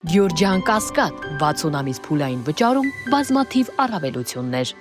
Գյորջյան Կասկադ 60 ամիս փուլային վճարում բազմաթիվ առավելություններ։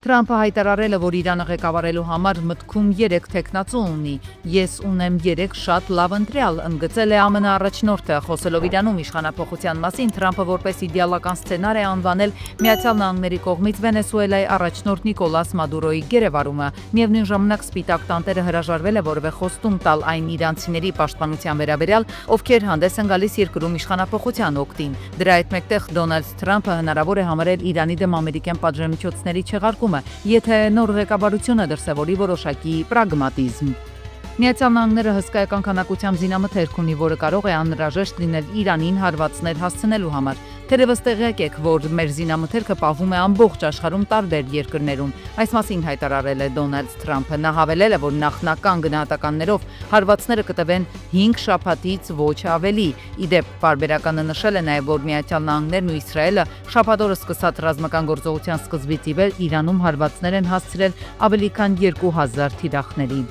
Թրամփը հայտարարել է, որ Իրանը ղեկավարելու համար մտքում 3 թեկնածու ունի։ Ես ունեմ 3 շատ լավ ընտրյալ, ընդգծել է ԱՄՆ առաջնորդը, խոսելով Իրանում իշխանափոխության մասին, Թրամփը որպես իդեալական սցենար է անվանել Միացյալ Նահանգների կողմից Վենեսուելայի առաջնորդ Նիկոլաս Մադուրոյի գերեվարումը։ Միևնույն ժամանակ Սպիտակ տանտերը հրաժարվել է որևէ խոստում տալ այն իրանցիների պաշտպանության վերաբերյալ, ովքեր հանդես են գալիս երկրում իշխանափոխության օգտին։ Դրա հետ մեկտեղ Դոնալդ Թրամփը հնարավոր է համարել Իրանի դեմ ամերիկյան պատժամիջոցների չեղարկումը, եթե նոր ղեկավարությունը դրսևորի որոշակի պրագմատիզմ։ Միացյալ Նահանգները հսկայական քանակությամբ զինամթերք ունի, որը կարող է անհրաժեշտ լինել Իրանին հարվածներ հասցնելու համար։ Թերևս տեղյակ եք, որ մեր զինամթերքը պահվում է ամբողջ աշխարհում տարբեր երկրներում։ Այս մասին հայտարարել է Դոնալդ Թրամփը։ Նա հավելել է, որ նախնական գնահատականներով հարվածները կտվեն 5 շաբաթից ոչ ավելի։ Իդեպ պարբերականը նշել է նաև, որ Միացյալ Նահանգներն ու Իսրայելը շաբաթօրը սկսած ռազմական գործողության սկզբից ի վեր Իրանում հարվածներ են հասցրել ավելի քան 2000 թիրախների։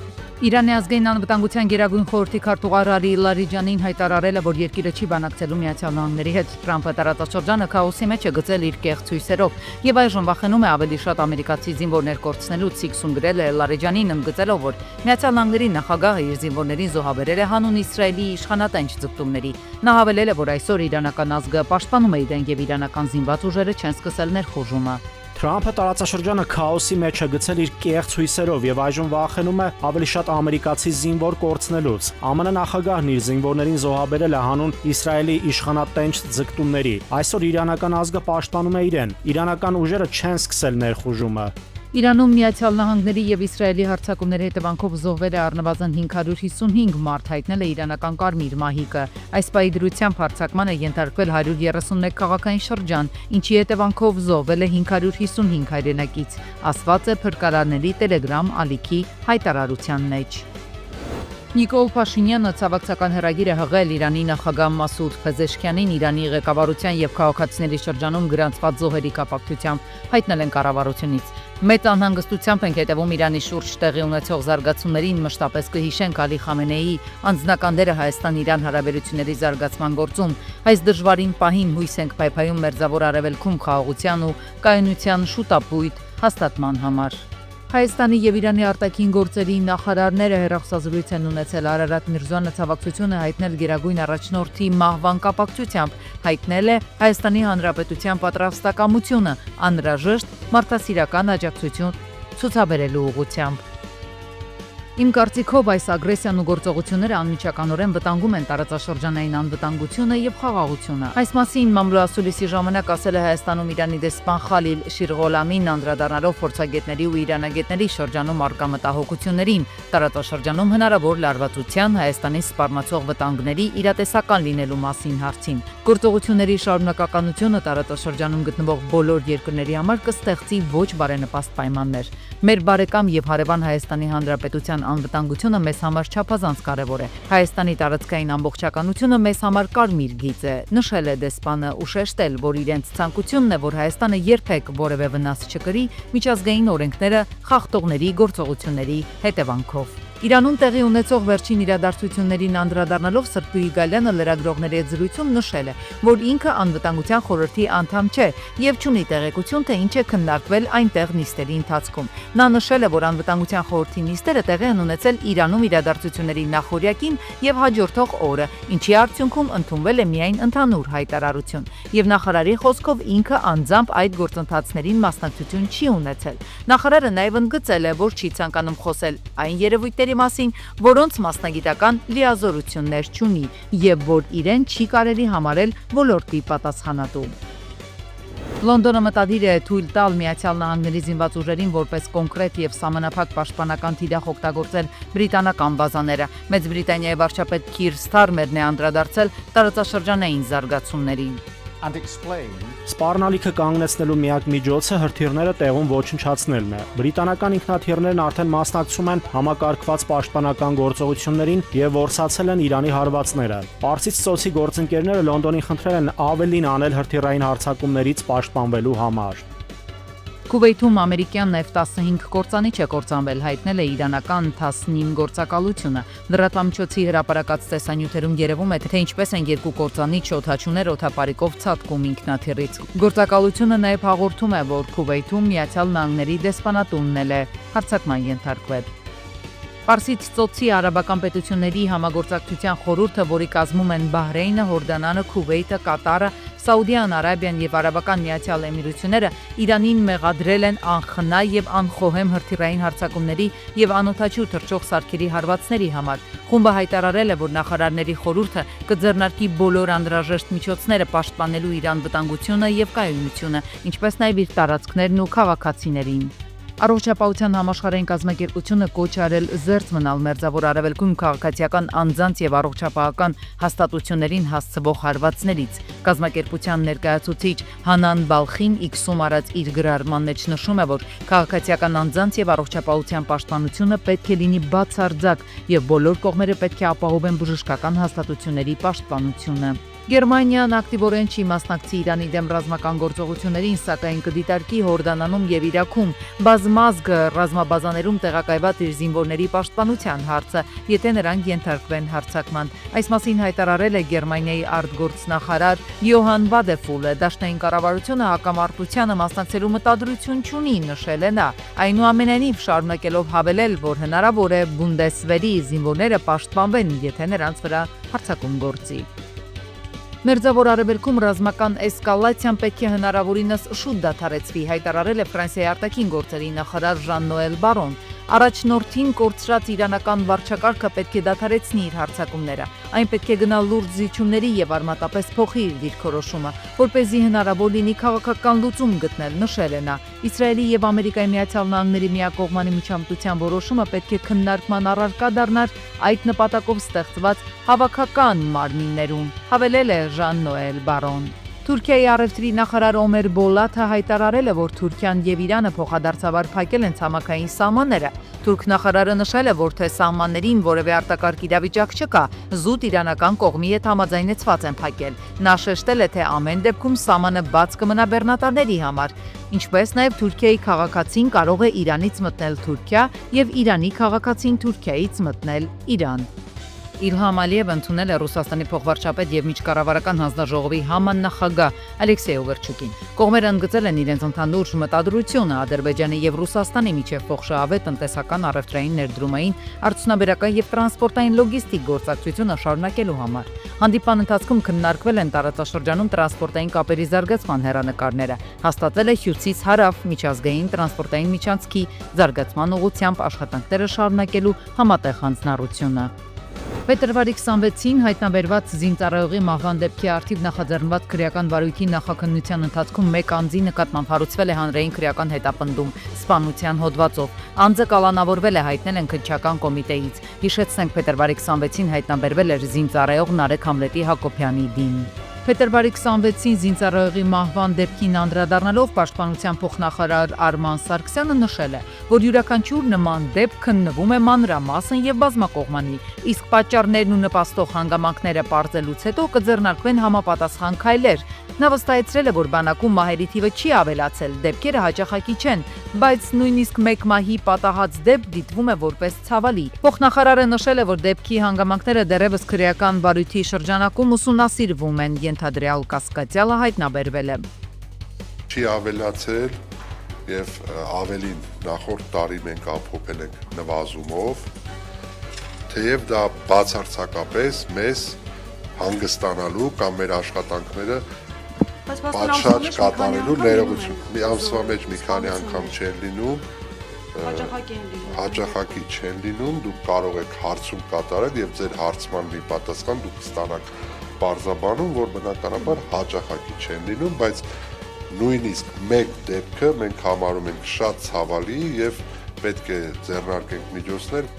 Իրանի ազգային անվտանգության գերագույն խորհրդի քարտուղար Ալի Լարիջանին հայտարարել է, որ երկիրը չի բանակցելու Միացյալ Նահանգների հետ։ Թրամփը տարածաշրջանը քաոսի մեջ է գցել իր կեղծ հույսերով եւ այժմ վախենում է ավելի շատ ամերիկացի զինվորներ կորցնելուց։ Սիքսում գրել է Լարիջանին, ընդգծելով, որ Միացյալ Նահանգների նախագահը իր զինվորներին զոհաբերել է հանուն Իսրայելի իշխանատենչ ձգտումների։ Նա հավելել է, որ այսօր իրանական ազգը պաշտպանում է իրեն եւ իրանական զինված ուժերը չեն սկսել ներխուժումը։ Թրամփը տարածաշրջանը քաոսի մեջ է գցել իր կեղծ հույսերով եւ այժմ վախենում է ավելի շատ ամերիկացի զինվոր կորցնելուց։ ԱՄՆ նախագահն իր զինվորներին զոհաբերել է հանուն Իսրայելի իշխանատենչ ձգտումների։ Այսօր իրանական ազգը պաշտպանում է իրեն։ Իրանական ուժերը չեն սկսել ներխուժումը։ Իրանում Միացյալ Նահանգների եւ Իսրայելի հարձակումների հետևանքով զոհվել է առնվազն 555 մարդ, հայտնել է իրանական Կարմիր մահիկը։ Այս պահի դրությամբ հարձակման է ենթարկվել 131 քաղաքային շրջան, ինչի հետևանքով զոհվել է 555 հայրենակից, ասված է փրկարարների Telegram ալիքի հայտարարության մեջ։ Նիկոլ Փաշինյանը ցավակցական հրագիր է հղել Իրանի նախագահ Մասուդ Փեզեշքյանին Իրանի ղեկավարության եւ քաղաքացիների շրջանում գրանցված զոհերի կապակցությամբ, հայտնել են կառավարությունից։ Մեծ անհանգստությամբ ենք հետևում Իրանի շուրջ տեղի ունեցող զարգացումներին, մշտապես կհիշենք Ալի Խամենեիի անձնական դերը Հայաստան-Իրան հարաբերությունների զարգացման գործում։ Այս դժվարին պահին հույս ենք փայփայում Մերձավոր Արևելքում խաղաղության ու կայունության շուտապույտ հաստատման համար։ Հայաստանի եւ Իրանի արտաքին գործերի նախարարները հեռախոսազրույց են ունեցել։ Արարատ Միրզոյանը ցավակցություն է հայտնել Գերագույն առաջնորդի մահվան կապակցությամբ, հայտնել է Հայաստանի Հանրապետության պատրաստակամությունը անհրաժեշտ մարդասիրական աջակցություն ցուցաբերելու ուղղությամբ։ Իմ կարծիքով այս ագրեսիան ու գործողությունները անմիջականորեն վտանգում են տարածաշրջանային անվտանգությունը եւ խաղաղությունը։ Այս մասին մամլոասուլիսի ժամանակ ասել է Հայաստանում Իրանի դեսպան Խալիլ Շիրղոլամին, անդրադառնալով փորձագետների ու իրանագետների շրջանում արկա մտահոգություններին, տարածաշրջանում հնարավոր լարվածության, Հայաստանին սպառնացող վտանգների իրատեսական լինելու մասին հարցին։ Գործողությունների շարունակականությունը տարածաշրջանում գտնվող բոլոր երկրների համար կստեղծի ոչ բարենպաստ պայմաններ։ Մեր բարեկամ եւ հարևան Հայաստանի Հանրապետության անվտանգությունը մեզ համար չափազանց կարևոր է։ Հայաստանի տարածքային ամբողջականությունը մեզ համար կարմիր գիծ է, նշել է դեսպանը ու շեշտել, որ իրենց ցանկությունն է, որ Հայաստանը երբեք որևէ վնաս չկրի միջազգային օրենքները խախտողների գործողությունների հետևանքով։ Իրանում տեղի ունեցող վերջին իրադարձություններին անդրադառնալով Սրբուհի Գալյանը լրագրողների հետ զրույցում նշել է, որ ինքը անվտանգության խորհրդի անդամ չէ եւ չունի տեղեկություն, թե ինչ է քննարկվել այնտեղ նիստերի ընթացքում։ Նա նշել է, որ անվտանգության խորհրդի նիստերը տեղի են ունեցել Իրանում իրադարձությունների նախօրյակին եւ հաջորդող օրը, ինչի արդյունքում ընդունվել է միայն ընդհանուր հայտարարություն։ Եվ նախարարի խոսքով ինքը անձամբ այդ գործընթացներին մասնակցություն չի ունեցել։ Նախարարը նաեւ ընդգծել է, որ չի ցանկանում խոսել այն երևույթների մասին, որոնց մասնագիտական լիազորություններ չունի եւ որ իրեն չի կարելի համարել ոլորտի պատասխանատու։ Լոնդոնը մտադիր է թույլ տալ Միացյալ Նահանգների զինված ուժերին որպես կոնկրետ եւ սահմանափակ պաշտպանական թիրախ օգտագործել բրիտանական բազաները։ Մեծ Բրիտանիայի վարչապետ Քիր Սթարմերն է անդրադարձել տարածաշրջանային զարգացումներին։ Սպառնալիքը կանգնեցնելու միակ միջոցը հրթիռները տեղում ոչնչացնելն է։ Բրիտանական ինքնաթիռներն արդեն մասնակցում են համակարգված պաշտպանական գործողություններին եւ որսացել են Իրանի հարվածները։ Պարսից ծոցի գործընկերները Լոնդոնին խնդրել են ավելին անել հրթիռային հարձակումներից պաշտպանվելու համար։ Քուվեյթում ամերիկյան F-15 կործանիչ է կործանվել, հայտնել է իրանական Թասնիմ գործակալությունը։ Լրատվամիջոցի հրապարակած տեսանյութերում երևում է, թե ինչպես են երկու կործանիչ օդաչուներ օդապարիկով ցատկում ինքնաթիռից։ Գործակալությունը նաև հաղորդում է, որ Քուվեյթում Միացյալ Նահանգների դեսպանատունն է հարձակման ենթարկվել։ Պարսից ծոցի արաբական պետությունների համագործակցության խորհուրդը, որի կազմում են Բահրեյնը, Հորդանանը, Քուվեյթը, Կատարը, Սաուդյան Արաբիան եւ Արաբական Միացյալ Էմիրությունները Իրանին մեղադրել են անխնա եւ անխոհեմ հրթիռային հարձակումների եւ անօդաչու թռչող սարքերի հարվածների համար։ Խումբը հայտարարել է, որ նախարարների խորհուրդը կձեռնարկի բոլոր անհրաժեշտ միջոցները պաշտպանելու Իրան վտանգությունը եւ կայունությունը, ինչպես նաեւ իր տարածքներն ու քաղաքացիներին։ Առողջապահության համաշխարհային կազմակերպությունը կոչ արել զերծ մնալ Մերձավոր Արևելքում քաղաքացիական անձանց եւ առողջապահական հաստատություններին հասցվող հարվածներից։ Կազմակերպության ներկայացուցիչ Հանան Բալխին X-ում արած իր գրառման մեջ նշում է, որ քաղաքացիական անձանց եւ առողջապահության պաշտպանությունը պետք է լինի բացարձակ եւ բոլոր կողմերը պետք է ապահովեն բժշկական հաստատությունների պաշտպանությունը։ Գերմանիան ակտիվորեն չի մասնակցի Իրանի դեմ ռազմական գործողություններին, սակայն կդիտարկի Հորդանանում եւ Իրաքում բազմազգ ռազմաբազաներում տեղակայված իր զինվորների պաշտպանության հարցը, եթե նրանք ենթարկվեն հարձակման։ Այս մասին հայտարարել է Գերմանիայի արտգործնախարար Յոհան Վադեֆուլը։ Դաշնային կառավարությունը հակամարտությանը մասնակցելու մտադրություն չունի, նշել է նա, այնուամենայնիվ շարունակելով հավելել, որ հնարավոր է Բունդեսվերի զինվորները պաշտպանվեն, եթե նրանց վրա հարձակում գործի։ Մերձավոր Արևելքում ռազմական էսկալացիան պետք է հնարավորինս շուտ դադարեցվի, հայտարարել է Ֆրանսիայի արտաքին գործերի նախարար Ժան-Նոել Բարոն։ Առաջնորդին կորցրած իրանական վարչակարգը պետք է դադարեցնի իր հարձակումները։ Այն պետք է գնա լուրջ զիջումների եւ արմատապես փոխի իր դիրքորոշումը, որպեսզի հնարավոր լինի քաղաքական լուծում գտնել, նշել է նա։ Իսրայելի եւ Ամերիկայի Միացյալ Նահանգների միակողմանի միջամտության որոշումը պետք է քննարկման առարկա դառնար այդ նպատակով ստեղծված հավաքական մարմիններում, հավելել է Ժան-Նոել Բարոն։ Թուրքիայի առևտրի նախարար Օմեր Բոլաթը հայտարարել է, որ Թուրքիան եւ Իրանը փոխադարձաբար փակել են ցամաքային սահմանները։ Թուրք նախարարը նշել է, որ թե սահմաններին որևէ արտակարգ իրավիճակ չկա, զուտ իրանական կողմի հետ համաձայնեցված են փակել։ Նա շեշտել է, թե ամեն դեպքում սահմանը բաց կմնա բեռնատարների համար, ինչպես նաեւ Թուրքիայի քաղաքացին կարող է Իրանից մտնել Թուրքիա եւ Իրանի քաղաքացին Թուրքիայից մտնել Իրան։ Իլհամ Ալիևը ընդունել է Ռուսաստանի փոխվարչապետ եւ միջկառավարական հանձնաժողովի համանախագահ Ալեքսեյ Օվերչուկին։ Կողմերը ընդգծել են իրենց ընդհանուր մտադրությունը Ադրբեջանի եւ Ռուսաստանի միջև փոխշահավետ տնտեսական առևտրային ներդրումային, արդյունաբերական եւ տրանսպորտային լոգիստիկ գործակցությունը շարունակելու համար։ Հանդիպան ընթացքում քննարկվել են տարածաշրջանում տրանսպորտային կապերի զարգացման հեռանկարները, հաստատվել է հյուսիս հարավ միջազգային տրանսպորտային միջանցքի զարգացման ուղղությամբ աշխատանքները շարունակելու համատեղ հանձնառությունը։ Փետրվարի 26-ին հայտնաբերված զինծառայողի մահվան դեպքի արդիվ նախաձեռնված քրեական վարույթի նախաքննության ընթացքում մեկ անձի նկատմամբ հարուցվել է հանրային քրեական հետապնդում սպանության հոդվածով։ Անձը կալանավորվել է, հայտնել են քննչական կոմիտեից։ Հիշեցնենք, փետրվարի 26-ին հայտնաբերվել էր զինծառայող Նարեկ Համլետի Հակոբյանի դին։ Փետրվարի 26-ին զինծառայողի մահվան դեպքին անդրադառնալով պաշտպանության փոխնախարար Արման Սարգսյանը նշել է, որ յուրաքանչյուր նման դեպք քննվում է մանրամասն եւ բազմակողմանի, իսկ պատճառներն ու նպաստող հանգամանքները պարզելուց հետո կձեռնարկվեն համապատասխան քայլեր։ Նա վստահեցրել է, որ բանակում մահերի թիվը չի ավելացել, դեպքերը հաճախակի չեն, բայց նույնիսկ մեկ մահի պատահած դեպք դիտվում է որպես ցավալի։ Փոխնախարարը նշել է, որ դեպքի հանգամանքները դեռևս քրեական վարույթի շրջանակում ուսումնասիրվում են, ենթադրյալ կասկածյալը հայտնաբերվել է։ Չի ավելացել եւ ավելին նախորդ տարի մենք ամփոփել ենք նվազումով, թեև դա բացարձակապես մեզ հանգստանալու կամ մեր աշխատանքները պատշաճ կատարելու ներողություն։ Մի ամսվա մեջ մի քանի անգամ չեն լինում, հաճախակի չեն լինում, դուք կարող եք հարցում կատարել եւ ձեր հարցման մի պատասխան դուք կստանաք պարզաբանում, որ բնականաբար հաճախակի չեն լինում, բայց նույնիսկ մեկ դեպքը մենք համարում ենք շատ ցավալի եւ պետք է ձեռնարկենք միջոցներ։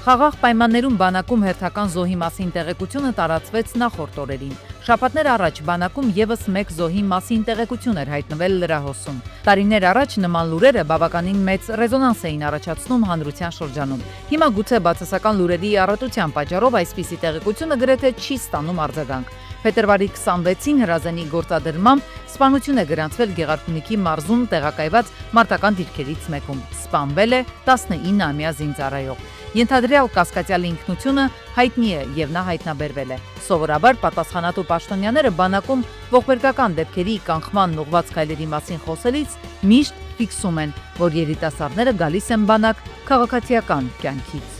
Խաղաղ պայմաններում բանակում հերթական զոհի մասին տեղեկությունը տարածվեց նախորդ օրերին։ Շաբաթներ առաջ բանակում եւս մեկ զոհի մասին տեղեկություն էր հայտնվել լրահոսում։ Տարիներ առաջ նման լուրերը բավականին մեծ ռեզոնանս էին առաջացնում հանրության շրջանում։ Հիմա գուցե բացասական լուրերի առատության պատճառով այսպիսի տեղեկությունը գրեթե չի ստանում արձագանք։ Փետրվարի 26-ին հրազենի գործադրմամբ սպանություն է գրանցվել Գեղարքունիքի մարզում տեղակայված մարտական դիրքերից մեկում։ Սպանվել է 19-ամյա զինծառայող։ Ենթադրյալ կասկածյալի ինքնությունը հայտնի է եւ նա հայտնաբերվել է։ Սովորաբար պատասխանատու պաշտոնյաները բանակում ողբերգական դեպքերի կանխման ուղղված քայլերի մասին խոսելիս միշտ ֆիքսում են, որ երիտասարդները գալիս են բանակ քաղաքացիական կյանքից։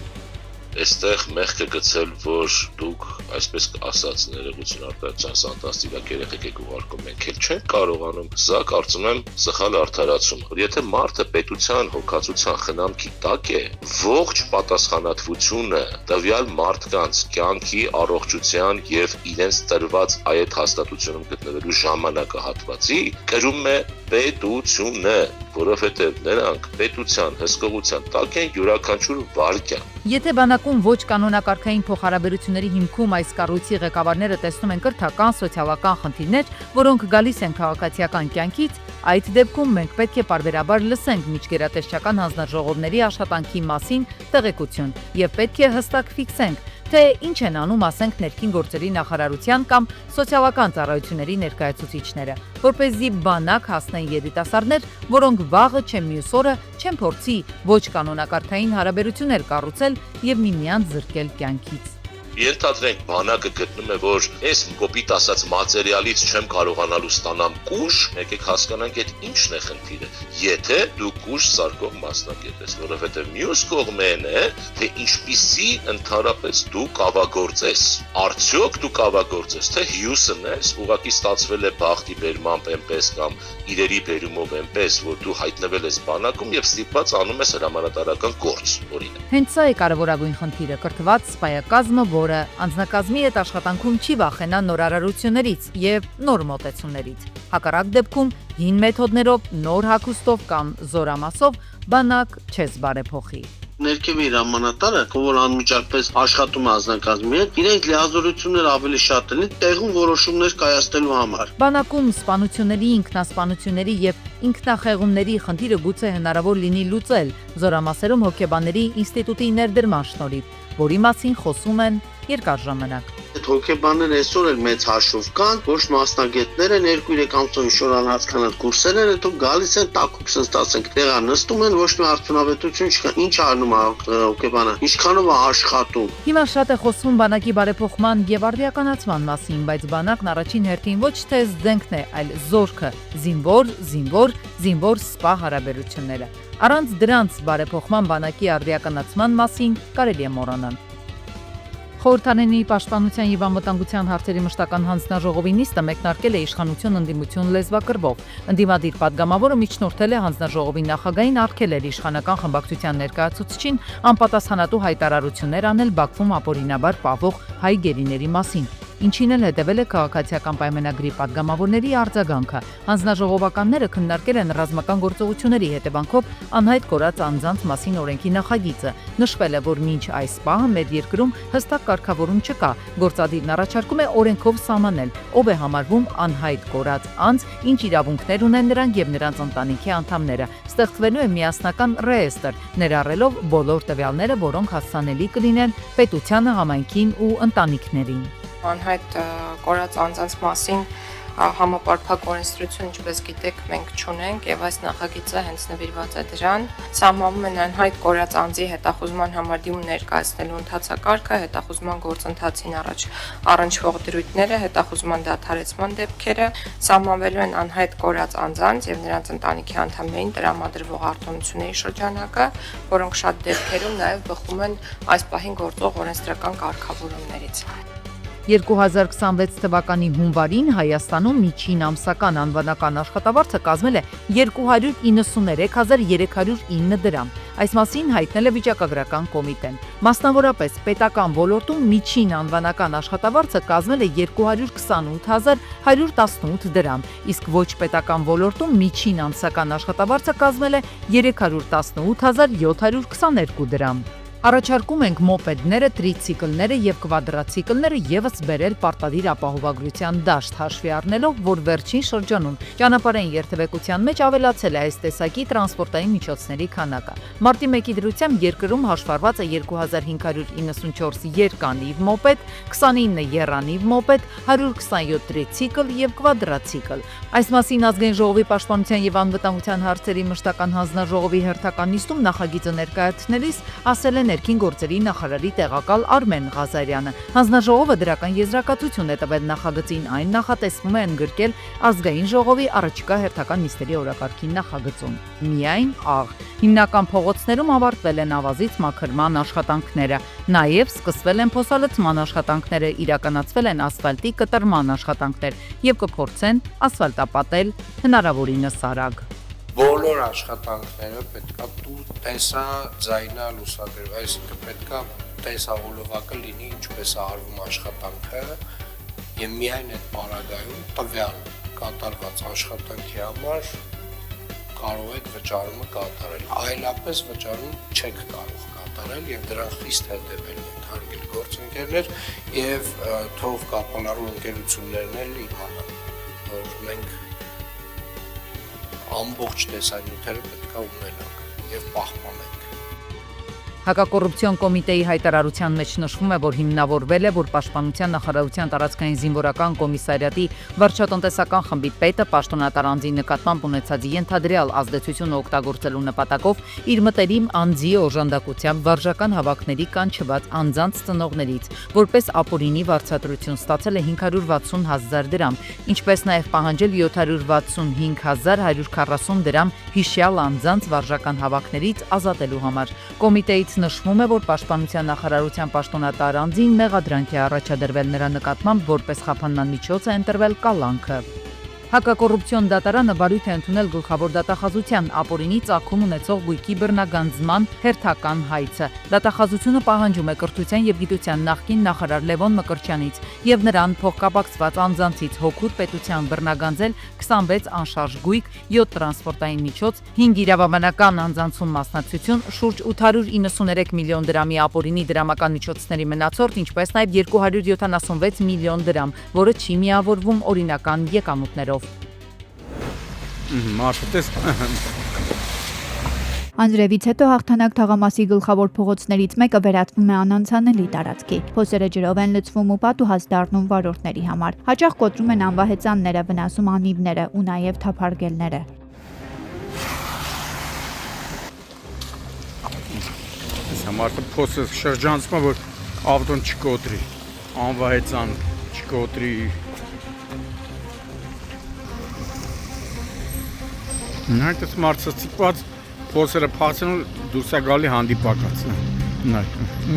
Այստեղ մեղքը գցել, որ դուք, այսպես ասած, ներողություն արտադրության ֆանտաստիկ երեխեք եք ուղարկում, մենք էլ չենք կարողանում, սա կարծում եմ սխալ արդարացում։ Եթե մարդը պետության հոգացության խնամքի տակ է, ողջ պատասխանատվությունը տվյալ մարդկանց կյանքի, առողջության եւ իրենց տրված այդ հաստատությունում գտնվելու ժամանակահատվածի կրում է պետությունը, որովհետև նրանք պետության հսկողության տակ են յուրաքանչյուր վարկյան։ Եթե բանակում ոչ կանոնակարգային փոխհարաբերությունների հիմքում այս կառույցի ղեկավարները տեսնում են կրթական, սոցիալական խնդիրներ, որոնք գալիս են քաղաքացիական կյանքից, այդ դեպքում մենք պետք է պարբերաբար լսենք միջգերատեսչական հանձնաժողովների աշխատանքի մասին տեղեկություն եւ պետք է հստակ ֆիքսենք, թե ինչ են անում, ասենք, ներքին գործերի նախարարության կամ սոցիալական ծառայությունների ներկայացուցիչները, որպեսզի բանակ հասնեն երիտասարդներ, որոնք վաղը չեն մյուս օրը չեն փորձի ոչ կանոնակարգային հարաբերություններ կառուցել եւ միմյանց զրկել կյանքից։ Ենթադրենք բանակը գտնում է, որ այս կոպիտ ասած մատերիալից չեմ կարողանալու ստանամ կուժ, եկեք հասկանանք այդ ինչն է խնդիրը։ Եթե դու կուժ սարքող մասնագետ ես, որովհետև մյուս կողմն է, թե ինչպիսի ընդհանրապես դու կավագործես։ Արդյոք դու կավագործես, թե հյուսն ես, ուղղակի ստացվել է բախտի բերմամբ այնպես կամ իրերի բերումով այնպես, որ դու հայտնվել ես բանակում եւ ստիպված անում ես հրամանատարական գործ, օրինակ։ Հենց սա է կարևորագույն խնդիրը՝ կրթված սպայակազմը, որը անձնակազմի հետ աշխատանքում չի վախենա նոր արարություններից եւ նոր մոտեցումներից։ Հակառակ դեպքում հին մեթոդներով, նոր հագուստով կամ զորամասով բանակ չես բարեփոխի։ Ներքևի հրամանատարը, որ անմիջապես աշխատում է անձնակազմի հետ, իրենք լիազորություններ ավելի շատ են տեղում որոշումներ կայացնելու համար։ Բանակում սպանությունների, ինքնասպանությունների եւ ինքնախեղումների խնդիրը գուցե հնարավոր լինի լուծել զորամասերում հոգեբանների ինստիտուտի ներդրման շնորհիվ, որի մասին խոսում են երկար ժամանակ։ Այդ հոգեբանները այսօր էլ մեծ հաշվով կան, ոչ մասնագետներ են, 2-3 ամսով ինչ-որ անհասկանալի կուրսեր են, հետո գալիս են տակուկ sense ասենք, տեղա նստում են, ոչ մի արդյունավետություն չկա։ Ինչ անում է հոգեբանը, ինչքանով է աշխատում։ Հիմա շատ է խոսվում բանակի բարեփոխման եւ արդիականացման մասին, բայց բանակն առաջին հերթին ոչ թե զենքն է, այլ զորքը, զինվոր սպա հարաբերությունները։ Առանց դրանց բարեփոխման բանակի արդիականացման մասին կարելի է մոռանալ։ Խորհրդարանի պաշտպանության եւ անվտանգության հարցերի մշտական հանձնաժողովի նիստը մեկնարկել է իշխանություն ընդդիմություն լեզվակռվով։ Ընդդիմադիր падգամավորը միջնորդել է հանձնաժողովի նախագահին արգելել իշխանական խմբակցության ներկայացուցչին անպատասխանատու հայտարարություններ անել Բաքվում ապօրինաբար պահվող հայ գերիների մասին, ինչին էլ հետևել է քաղաքացիական պայմանագրի падգամավորների արձագանքը։ Հանձնաժողովականները քննարկել են ռազմական գործողությունների հետևանքով անհայտ կորած անձանց մասին օրենքի նախագիծը։ Նշվել է, որ մինչ այս պահը մեր երկրում հստակ կարգավորում չկա։ Գործադիրն առաջարկում է օրենքով սահմանել, ով է համարվում անհայտ կորած անձ, ինչ իրավունքներ ունեն նրանք եւ նրանց ընտանիքի անդամները։ Ստեղծվելու է միասնական ռեեստր, ներառելով բոլոր տվյալները, որոնք հասանելի կլինեն պետությանը, համայնքին ու ընտանիքներին։ Անհայտ կորած անձանց մասին համապարփակ օրենսդրություն, ինչպես գիտեք, մենք չունենք եւ այս նախագիծը հենց նվիրված է դրան։ Սահմանում են անհայտ կորած անձի հետախուզման համար դիմում ներկայացնելու ընթացակարգը, հետախուզման գործընթացին առնչվող դրույթները, հետախուզման դադարեցման դեպքերը, սահմանվելու են անհայտ կորած անձանց եւ նրանց ընտանիքի անդամներին տրամադրվող արտոնությունների շրջանակը, որոնք շատ դեպքերում նաեւ բխում են այս պահին գործող օրենսդրական կարգավորումներից։ 2026 թվականի հունվարին Հայաստանում միջին ամսական անվանական աշխատավարձը կազմել է 293,309 դրամ։ Այս մասին հայտնել է վիճակագրական կոմիտեն։ Մասնավորապես պետական ոլորտում միջին անվանական աշխատավարձը կազմել է 228,118 դրամ, իսկ ոչ պետական ոլորտում միջին ամսական աշխատավարձը կազմել է 318,722 դրամ։ Առաջարկում ենք մոպեդները, տրիցիկլները եւ կվադրացիկլները եւս բերել պարտադիր ապահովագրության դաշտ հաշվի առնելով, որ վերջին շրջանում ճանապարհային երթևեկության մեջ ավելացել է այս տեսակի տրանսպորտային միջոցների քանակը։ Մարտի 1-ի դրությամբ երկրում հաշվառված է 2594 երկանիվ մոպեդ, 29 եռանիվ մոպեդ, 127 տրիցիկլ եւ կվադրացիկլ։ Այս մասին Ազգային ժողովի պաշտպանության եւ անվտանգության հարցերի մշտական հանձնաժողովի հերթական նիստում նախագիծը ներկայացնելիս ասել է ներքին գործերի նախարարի տեղակալ Արմեն Ղազարյանը։ Հանձնաժողովը դրական եզրակացություն է տվել նախագծին, այն նախատեսվում է ընդգրկել Ազգային ժողովի առաջիկա հերթական նիստերի օրակարգի նախագծում։ Միայն աղ հիմնական փողոցներում ավարտվել են ավազից մաքրման աշխատանքները, նաև սկսվել են փոսալցման աշխատանքները, իրականացվել են ասֆալտի կտրման աշխատանքներ եւ կփորձեն ասֆալտապատել հնարավորինս արագ։ Բոլոր աշխատանքները պետքա տեսա ձայնա լուսագրել, այսինքն պետքա տեսահոլովակը լինի ինչպես է արվում աշխատանքը եւ միայն այդ պարագայում տվյալ կատարված աշխատանքի համար կարող եք վճարումը կատարել, այլապես վճարում չեք կարող կատարել եւ դրան խիստ հետեւել ենք հարգելի գործընկերներ եւ թող կապանառու ընկերություններն էլ իմանան, որ մենք ամբողջ տեսանյութերը պետք է ունենանք եւ պահպանենք։ Հակակոռուպցիոն կոմիտեի հայտարարության մեջ նշվում է, որ հիմնավորվել է, որ Պաշտպանության նախարարության տարածքային զինվորական կոմիսարիատի վարչատնտեսական խմբի պետը պաշտոնատար անձի նկատմամբ ունեցած ենթադրյալ ազդեցությունը օգտագործելու նպատակով իր մտերիմ անձի օժանդակությամբ վարժական հավաքների կանչված անձանց ծնողներից, որպես ապօրինի վարձատրություն ստացել է 560,000 դրամ, ինչպես նաև պահանջել 765,140 դրամ հիշյալ անձանց վարժական հավաքներից ազատելու համար։ Կոմիտեից նշվում է, որ Պաշտպանության նախարարության պաշտոնատար անձին մեղադրանք է առաջադրվել նրա նկատմամբ, որպես խափանման միջոց է ընտրվել կալանքը։ Հակակոռուպցիոն դատարանը բարույթ է ընդունել գլխավոր դատախազության ապօրինի ծագում ունեցող գույքի բռնագանձման հերթական հայցը։ Դատախազությունը պահանջում է կրթության եւ գիտության նախկին նախարար Լևոն Մկրտչյանից եւ նրան փոխկապակցված անձանցից հոգուր պետության բռնագանձել 26 անշարժ գույք, 7 տրանսպորտային միջոց, 5 իրավաբանական անձանցում մասնակցություն, շուրջ 893 միլիոն դրամի ապօրինի դրամական միջոցների մնացորդ, ինչպես նաեւ 276 միլիոն դրամ, որը չի միավորվում օրինական եկամուտներով։ Անձրևից հետո հաղթանակ թաղամասի գլխավոր փողոցներից մեկը վերածվում է անանցանելի տարածքի։ Փոսերը ջրով են լցվում ու պատուհաս դառնում վարորդների համար։ Հաճախ կոտրում են անվահեծանները, վնասում անիվները ու նաև թափարգելները։ Մարդը փոսը շրջանցում է, որ ավտոն չկոտրի, անվահեծան չկոտրի։ Նայտես մարդը ցիկված փոսերը փասեն ու դուրս է գալի հանդիպակաց։ Նայ,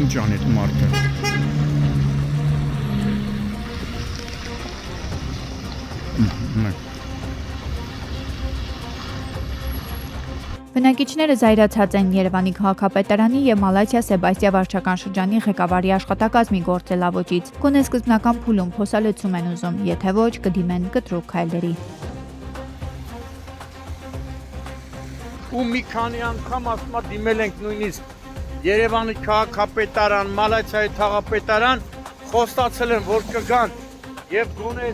ինչ անի այդ մարդը։ Բնակիչները զայրացած են Երևանի քաղաքապետարանի եւ Մալաթիա Սեբաստիա վարչական շրջանի ղեկավարի աշխատակազմի գործելավոճից։ Գոնե սկզբնական փուլում փոսալցում են ուզում, եթե ոչ կդիմեն կտրուկ քայլերի։ Ու մի քանի անգամ ասում դիմել ենք նույնիսկ Երևանի քաղաքապետարան, Մալաթիայի քաղաքապետարան, խոստացել են, որ կգան եւ գոնե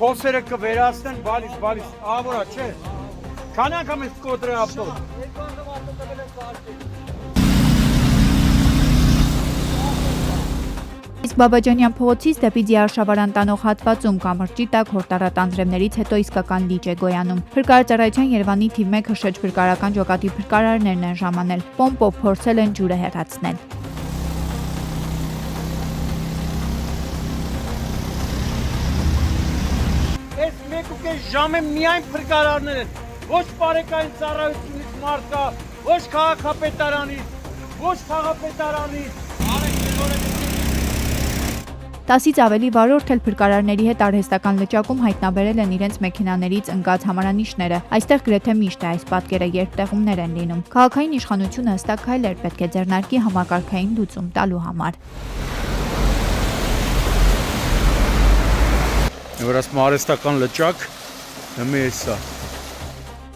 փոսերը կվերացնեն, բալիս, ահա չէ։ Քանի անգամ ես կոտրել ավտոն։ Իսկ Բաբաջանյան փողոցից դեպի Ձիարշավարան տանող հատվածում կամրջի տակ հորտառատ անձրևներից հետո իսկական լիճ է գոյանում։ Փրկարարծարայության Երևանի թիվ 1 շրջփրկարարական ջոկատի փրկարարներն են ժամանել։ Պոմպով փորձել են ջուրը հեռացնել։ Այս 1.5 ժամը միայն փրկարարներ են։ Ոչ բարեկային ծառայությունից մարդկա, ոչ քաղաքապետարանից, ոչ քաղաքապետարանից։ 10-ից ավելի վարորդ էլ փրկարարների հետ արհեստական լճակում հայտնաբերել են իրենց մեքենաներից ընկած համարանիշները։ Այստեղ գրեթե միշտ է այս պատկերը, երբ տեղումներ են լինում։ Քաղաքային իշխանությունը հստակ քայլեր պետք է ձեռնարկի համակարգային լուծում տալու համար։ Որս մարեստական լճակ, հմի էսա։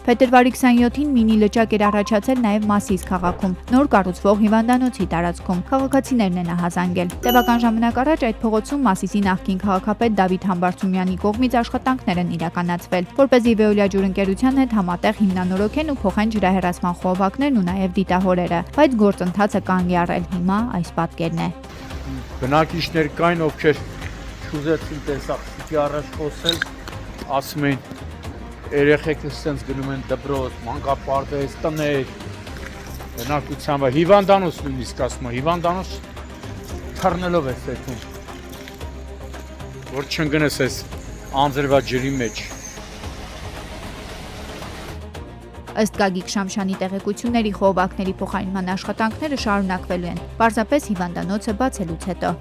Փետրվարի 27-ին մինի լճակ էր առաջացել նաև Մասիս քաղաքում, նոր կառուցվող հիվանդանոցի տարածքում։ Քաղաքացիներն են ահազանգել։ Տևական ժամանակ առաջ այդ փողոցում Մասիսի նախկին քաղաքապետ Դավիթ Համբարձումյանի կողմից աշխատանքներ են իրականացվել, որպեսզի Veolia ջուրընկերության հետ համատեղ հիմնանորոգեն ու փոխեն ջրահեռացման խողովակներն ու նաև դիտահորերը, բայց գործընթացը կանգ է առել։ Հիմա այս պատկերն է։ Բնակիչներ կային, ովքեր շուզեցին տեսախցիկի առաջ խոսել, ասում էին երեխեքը սենց գնում են դպրոց, մանկապարտեզ, տներ, բնակությամբ հիվանդանոց նույնիսկ ասում են, հիվանդանոց թռնելով է սեթում, որ չընկնես այս անձրվա ջրի մեջ։ Ըստ Գագիկ Շամշյանի տեղեկությունների խողովակների փոխարինման աշխատանքները շարունակվելու են, պարզապես հիվանդանոցը բացելուց հետո։